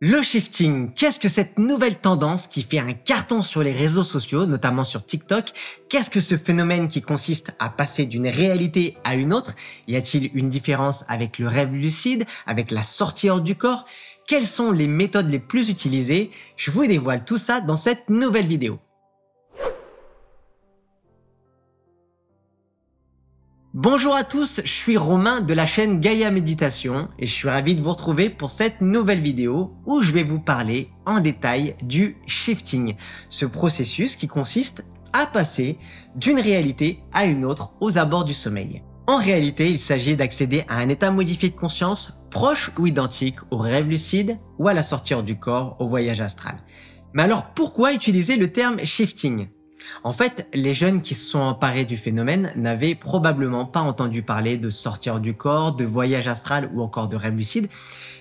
Le shifting, qu'est-ce que cette nouvelle tendance qui fait un carton sur les réseaux sociaux, notamment sur TikTok? Qu'est-ce que ce phénomène qui consiste à passer d'une réalité à une autre? Y a-t-il une différence avec le rêve lucide, avec la sortie hors du corps? Quelles sont les méthodes les plus utilisées? Je vous dévoile tout ça dans cette nouvelle vidéo. Bonjour à tous, je suis Romain de la chaîne Gaïa Méditation et je suis ravi de vous retrouver pour cette nouvelle vidéo où je vais vous parler en détail du shifting, ce processus qui consiste à passer d'une réalité à une autre aux abords du sommeil. En réalité, il s'agit d'accéder à un état modifié de conscience proche ou identique au rêve lucide ou à la sortie hors du corps, au voyage astral. Mais alors pourquoi utiliser le terme shifting ? En fait, les jeunes qui se sont emparés du phénomène n'avaient probablement pas entendu parler de sortir du corps, de voyage astral ou encore de rêve lucide,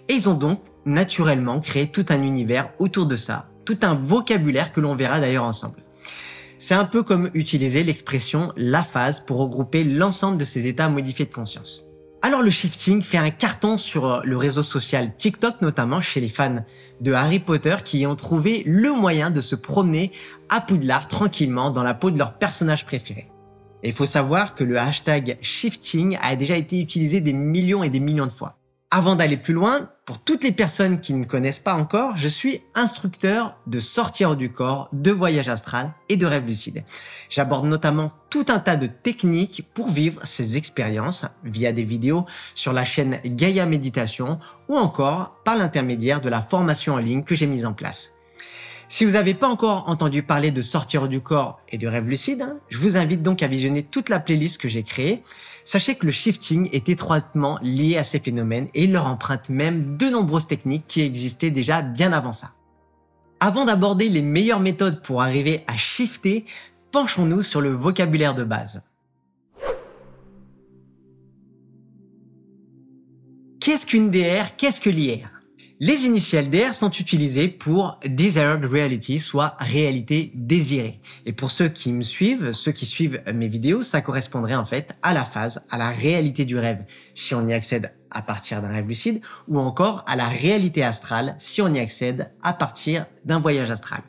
et ils ont donc naturellement créé tout un univers autour de ça, tout un vocabulaire que l'on verra d'ailleurs ensemble. C'est un peu comme utiliser l'expression l'aphase pour regrouper l'ensemble de ces états modifiés de conscience. Alors le shifting fait un carton sur le réseau social TikTok, notamment chez les fans de Harry Potter qui ont trouvé le moyen de se promener à Poudlard tranquillement dans la peau de leur personnage préféré. Et il faut savoir que le hashtag shifting a déjà été utilisé des millions et des millions de fois. Avant d'aller plus loin, pour toutes les personnes qui ne connaissent pas encore, je suis instructeur de sortie hors du corps, de voyage astral et de rêve lucide. J'aborde notamment tout un tas de techniques pour vivre ces expériences via des vidéos sur la chaîne Gaïa Méditation ou encore par l'intermédiaire de la formation en ligne que j'ai mise en place. Si vous n'avez pas encore entendu parler de sortie hors du corps et de rêve lucide, je vous invite donc à visionner toute la playlist que j'ai créée. Sachez que le shifting est étroitement lié à ces phénomènes et il leur emprunte même de nombreuses techniques qui existaient déjà bien avant ça. Avant d'aborder les meilleures méthodes pour arriver à shifter, penchons-nous sur le vocabulaire de base. Qu'est-ce qu'une DR? Qu'est-ce que l'IR? Les initiales DR sont utilisées pour Desired Reality, soit réalité désirée. Et pour ceux qui me suivent, ceux qui suivent mes vidéos, ça correspondrait en fait à la phase, à la réalité du rêve, si on y accède à partir d'un rêve lucide, ou encore à la réalité astrale, si on y accède à partir d'un voyage astral.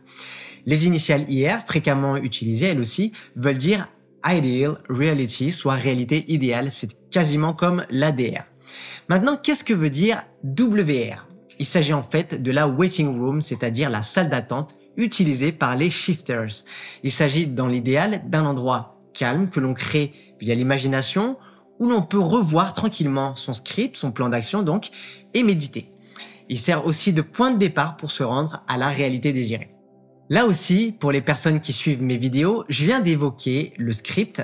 Les initiales IR, fréquemment utilisées elles aussi, veulent dire Ideal Reality, soit réalité idéale, c'est quasiment comme l'ADR. Maintenant, qu'est-ce que veut dire WR ? Il s'agit en fait de la waiting room, c'est-à-dire la salle d'attente utilisée par les shifters. Il s'agit dans l'idéal d'un endroit calme que l'on crée via l'imagination où l'on peut revoir tranquillement son script, son plan d'action donc, et méditer. Il sert aussi de point de départ pour se rendre à la réalité désirée. Là aussi, pour les personnes qui suivent mes vidéos, je viens d'évoquer le script.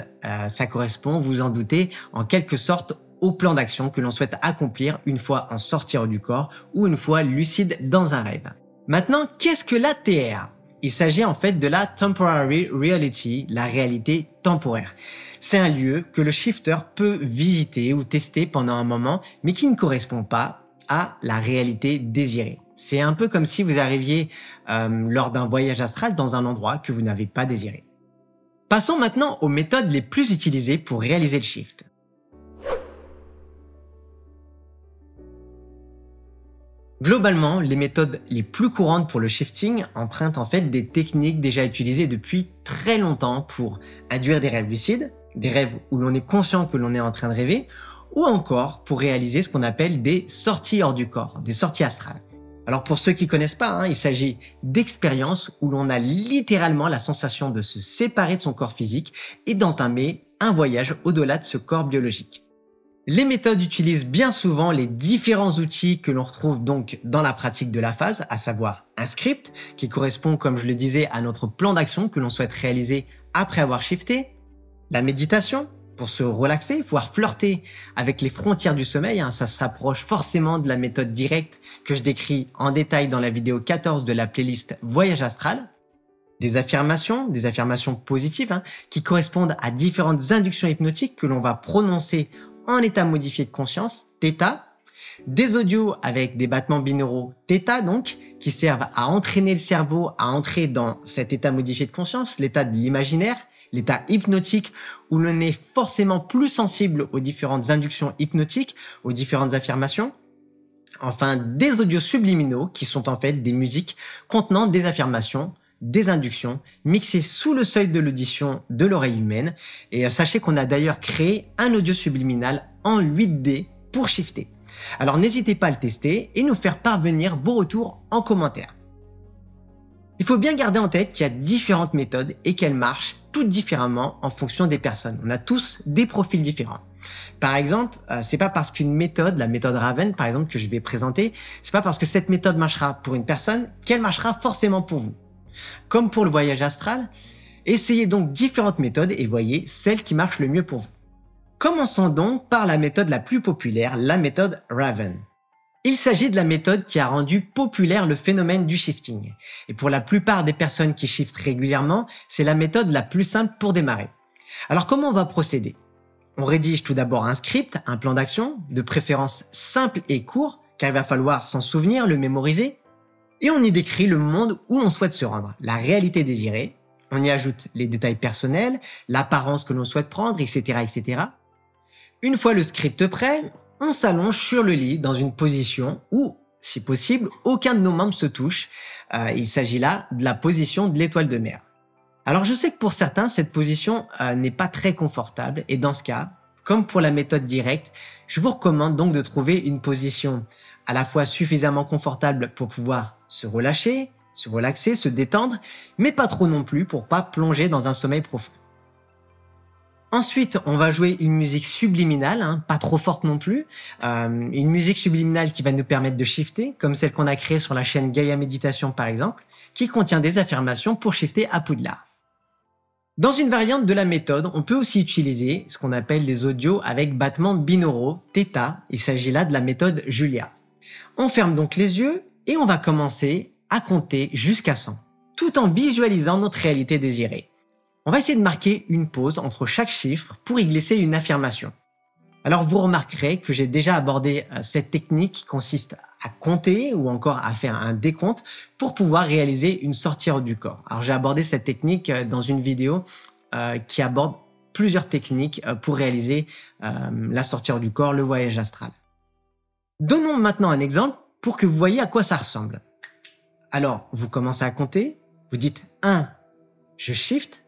Ça correspond, vous en doutez, en quelque sorte au plan d'action que l'on souhaite accomplir une fois en sortir du corps ou une fois lucide dans un rêve. Maintenant, qu'est-ce que la TR? Il s'agit en fait de la Temporary Reality, la réalité temporaire. C'est un lieu que le shifter peut visiter ou tester pendant un moment, mais qui ne correspond pas à la réalité désirée. C'est un peu comme si vous arriviez lors d'un voyage astral dans un endroit que vous n'avez pas désiré. Passons maintenant aux méthodes les plus utilisées pour réaliser le shift. Globalement, les méthodes les plus courantes pour le shifting empruntent en fait des techniques déjà utilisées depuis très longtemps pour induire des rêves lucides, des rêves où l'on est conscient que l'on est en train de rêver, ou encore pour réaliser ce qu'on appelle des sorties hors du corps, des sorties astrales. Alors pour ceux qui connaissent pas, il s'agit d'expériences où l'on a littéralement la sensation de se séparer de son corps physique et d'entamer un voyage au-delà de ce corps biologique. Les méthodes utilisent bien souvent les différents outils que l'on retrouve donc dans la pratique de la phase, à savoir un script qui correspond, comme je le disais, à notre plan d'action que l'on souhaite réaliser après avoir shifté, la méditation pour se relaxer, voire flirter avec les frontières du sommeil, ça s'approche forcément de la méthode directe que je décris en détail dans la vidéo 14 de la playlist Voyage Astral, des affirmations positives qui correspondent à différentes inductions hypnotiques que l'on va prononcer en état modifié de conscience, θ, des audios avec des battements binauraux θ donc, qui servent à entraîner le cerveau à entrer dans cet état modifié de conscience, l'état de l'imaginaire, l'état hypnotique où l'on est forcément plus sensible aux différentes inductions hypnotiques, aux différentes affirmations. Enfin, des audios subliminaux qui sont en fait des musiques contenant des affirmations, des inductions, mixées sous le seuil de l'audition de l'oreille humaine. Et sachez qu'on a d'ailleurs créé un audio subliminal en 8D pour shifter. Alors n'hésitez pas à le tester et nous faire parvenir vos retours en commentaire. Il faut bien garder en tête qu'il y a différentes méthodes et qu'elles marchent toutes différemment en fonction des personnes. On a tous des profils différents. Par exemple, c'est pas parce qu'une méthode, la méthode Raven par exemple que je vais présenter, c'est pas parce que cette méthode marchera pour une personne qu'elle marchera forcément pour vous. Comme pour le voyage astral, essayez donc différentes méthodes et voyez celle qui marche le mieux pour vous. Commençons donc par la méthode la plus populaire, la méthode Raven. Il s'agit de la méthode qui a rendu populaire le phénomène du shifting. Et pour la plupart des personnes qui shiftent régulièrement, c'est la méthode la plus simple pour démarrer. Alors comment on va procéder? On rédige tout d'abord un script, un plan d'action, de préférence simple et court, car il va falloir s'en souvenir, le mémoriser. Et on y décrit le monde où l'on souhaite se rendre, la réalité désirée. On y ajoute les détails personnels, l'apparence que l'on souhaite prendre, etc., etc. Une fois le script prêt, on s'allonge sur le lit dans une position où, si possible, aucun de nos membres se touche. Il s'agit là de la position de l'étoile de mer. Alors je sais que pour certains, cette position n'est pas très confortable et dans ce cas, comme pour la méthode directe, je vous recommande donc de trouver une position à la fois suffisamment confortable pour pouvoir se relâcher, se relaxer, se détendre, mais pas trop non plus pour pas plonger dans un sommeil profond. Ensuite, on va jouer une musique subliminale, pas trop forte non plus, une musique subliminale qui va nous permettre de shifter, comme celle qu'on a créée sur la chaîne Gaia Méditation par exemple, qui contient des affirmations pour shifter à Poudlard. Dans une variante de la méthode, on peut aussi utiliser ce qu'on appelle des audios avec battements binauraux, θ, il s'agit là de la méthode Julia. On ferme donc les yeux et on va commencer à compter jusqu'à 100, tout en visualisant notre réalité désirée. On va essayer de marquer une pause entre chaque chiffre pour y glisser une affirmation. Alors vous remarquerez que j'ai déjà abordé cette technique qui consiste à compter ou encore à faire un décompte pour pouvoir réaliser une sortie hors du corps. Alors j'ai abordé cette technique dans une vidéo qui aborde plusieurs techniques pour réaliser la sortie hors du corps, le voyage astral. Donnons maintenant un exemple pour que vous voyez à quoi ça ressemble. Alors vous commencez à compter, vous dites 1, je shift.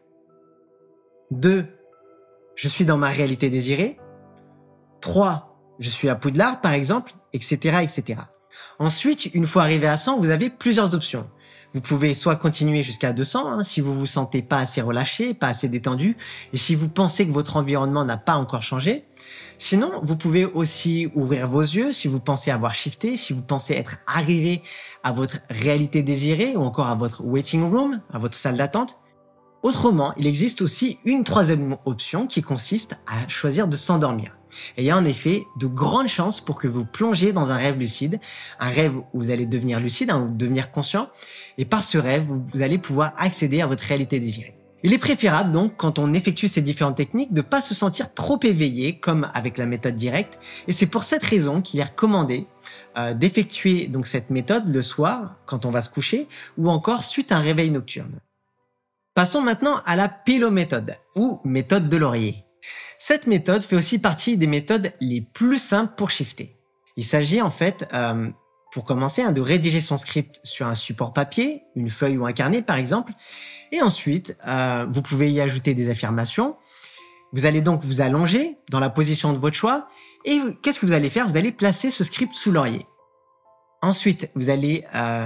2, je suis dans ma réalité désirée. 3, je suis à Poudlard par exemple, etc., etc. Ensuite, une fois arrivé à 100, vous avez plusieurs options. Vous pouvez soit continuer jusqu'à 200 si vous vous sentez pas assez relâché, pas assez détendu, et si vous pensez que votre environnement n'a pas encore changé. Sinon, vous pouvez aussi ouvrir vos yeux si vous pensez avoir shifté, si vous pensez être arrivé à votre réalité désirée ou encore à votre waiting room, à votre salle d'attente. Autrement, il existe aussi une troisième option qui consiste à choisir de s'endormir. Et il y a en effet de grandes chances pour que vous plongiez dans un rêve lucide, un rêve où vous allez devenir lucide, où devenir conscient, et par ce rêve, vous allez pouvoir accéder à votre réalité désirée. Il est préférable donc, quand on effectue ces différentes techniques, de ne pas se sentir trop éveillé, comme avec la méthode directe, et c'est pour cette raison qu'il est recommandé d'effectuer donc cette méthode le soir, quand on va se coucher, ou encore suite à un réveil nocturne. Passons maintenant à la pillow méthode, ou méthode de l'oreiller. Cette méthode fait aussi partie des méthodes les plus simples pour shifter. Il s'agit en fait, pour commencer, de rédiger son script sur un support papier, une feuille ou un carnet par exemple, et ensuite, vous pouvez y ajouter des affirmations. Vous allez donc vous allonger dans la position de votre choix, et qu'est-ce que vous allez faire? Vous allez placer ce script sous l'oreiller. Ensuite, vous allez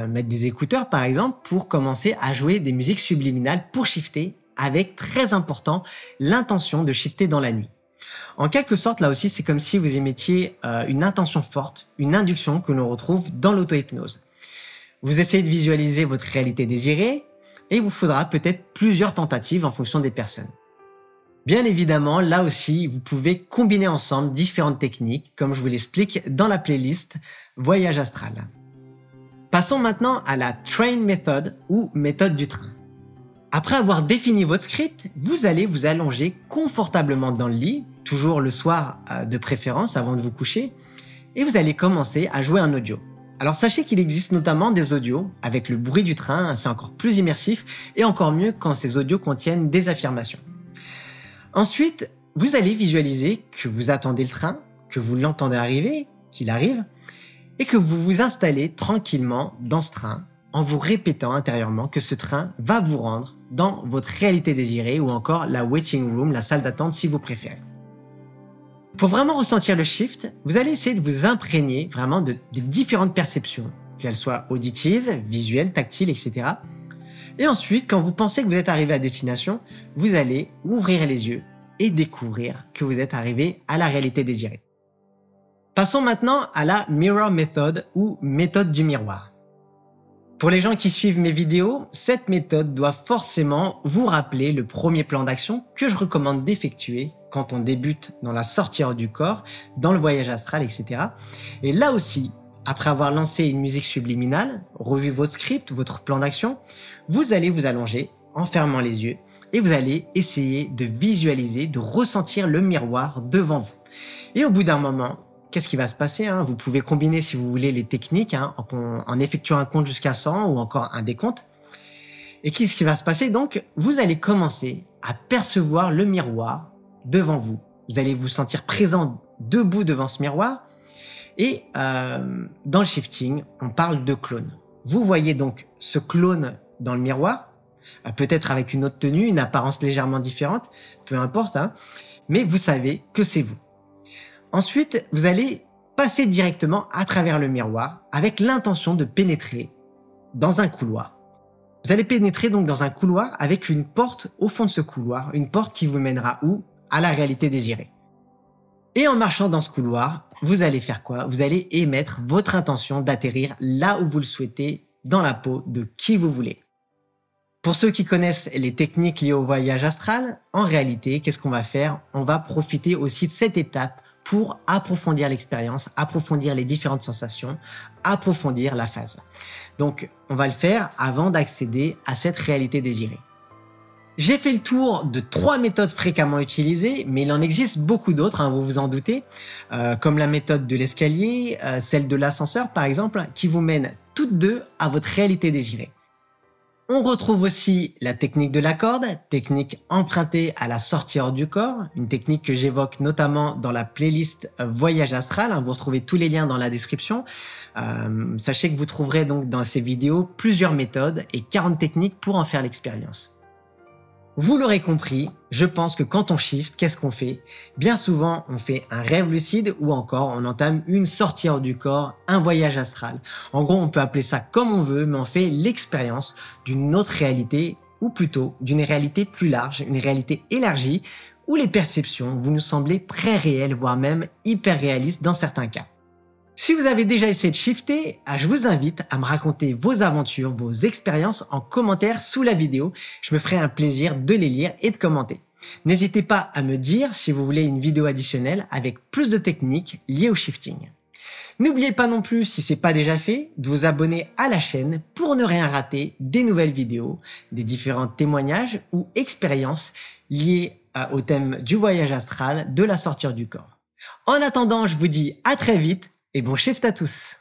mettre des écouteurs par exemple pour commencer à jouer des musiques subliminales pour shifter avec, très important, l'intention de shifter dans la nuit. En quelque sorte, là aussi, c'est comme si vous émettiez une intention forte, une induction que l'on retrouve dans l'auto-hypnose. Vous essayez de visualiser votre réalité désirée et il vous faudra peut-être plusieurs tentatives en fonction des personnes. Bien évidemment, là aussi, vous pouvez combiner ensemble différentes techniques, comme je vous l'explique dans la playlist Voyage astral. Passons maintenant à la Train Method ou méthode du train. Après avoir défini votre script, vous allez vous allonger confortablement dans le lit, toujours le soir de préférence avant de vous coucher, et vous allez commencer à jouer un audio. Alors sachez qu'il existe notamment des audios avec le bruit du train, c'est encore plus immersif, et encore mieux quand ces audios contiennent des affirmations. Ensuite, vous allez visualiser que vous attendez le train, que vous l'entendez arriver, qu'il arrive, et que vous vous installez tranquillement dans ce train en vous répétant intérieurement que ce train va vous rendre dans votre réalité désirée ou encore la waiting room, la salle d'attente si vous préférez. Pour vraiment ressentir le shift, vous allez essayer de vous imprégner vraiment des différentes perceptions, qu'elles soient auditives, visuelles, tactiles, etc. Et ensuite, quand vous pensez que vous êtes arrivé à destination, vous allez ouvrir les yeux et découvrir que vous êtes arrivé à la réalité désirée. Passons maintenant à la Mirror Method ou méthode du miroir. Pour les gens qui suivent mes vidéos, cette méthode doit forcément vous rappeler le premier plan d'action que je recommande d'effectuer quand on débute dans la sortie hors du corps, dans le voyage astral, etc. Et là aussi, après avoir lancé une musique subliminale, revu votre script, votre plan d'action, vous allez vous allonger en fermant les yeux et vous allez essayer de visualiser, de ressentir le miroir devant vous. Et au bout d'un moment, qu'est-ce qui va se passer? Vous pouvez combiner, si vous voulez, les techniques en effectuant un compte jusqu'à 100 ou encore un décompte. Et qu'est-ce qui va se passer? Donc, vous allez commencer à percevoir le miroir devant vous. Vous allez vous sentir présent debout devant ce miroir. Et dans le shifting, on parle de clone. Vous voyez donc ce clone dans le miroir, peut-être avec une autre tenue, une apparence légèrement différente, peu importe, mais vous savez que c'est vous. Ensuite, vous allez passer directement à travers le miroir avec l'intention de pénétrer dans un couloir. Vous allez pénétrer donc dans un couloir avec une porte au fond de ce couloir, une porte qui vous mènera où? À la réalité désirée. Et en marchant dans ce couloir, vous allez faire quoi? Vous allez émettre votre intention d'atterrir là où vous le souhaitez, dans la peau de qui vous voulez. Pour ceux qui connaissent les techniques liées au voyage astral, en réalité, qu'est-ce qu'on va faire? On va profiter aussi de cette étape pour approfondir l'expérience, approfondir les différentes sensations, approfondir la phase. Donc, on va le faire avant d'accéder à cette réalité désirée. J'ai fait le tour de 3 méthodes fréquemment utilisées, mais il en existe beaucoup d'autres, vous vous en doutez, comme la méthode de l'escalier, celle de l'ascenseur par exemple, qui vous mènent toutes deux à votre réalité désirée. On retrouve aussi la technique de la corde, technique empruntée à la sortie hors du corps, une technique que j'évoque notamment dans la playlist Voyage Astral. Vous retrouvez tous les liens dans la description. Sachez que vous trouverez donc dans ces vidéos plusieurs méthodes et 40 techniques pour en faire l'expérience. Vous l'aurez compris, je pense que quand on shift, qu'est-ce qu'on fait? Bien souvent, on fait un rêve lucide ou encore on entame une sortie hors du corps, un voyage astral. En gros, on peut appeler ça comme on veut, mais on fait l'expérience d'une autre réalité ou plutôt d'une réalité plus large, une réalité élargie où les perceptions vont nous sembler très réelles, voire même hyper réalistes dans certains cas. Si vous avez déjà essayé de shifter, je vous invite à me raconter vos aventures, vos expériences en commentaire sous la vidéo. Je me ferai un plaisir de les lire et de commenter. N'hésitez pas à me dire si vous voulez une vidéo additionnelle avec plus de techniques liées au shifting. N'oubliez pas non plus, si ce n'est pas déjà fait, de vous abonner à la chaîne pour ne rien rater des nouvelles vidéos, des différents témoignages ou expériences liées au thème du voyage astral, de la sortie du corps. En attendant, je vous dis à très vite et bon shift à tous!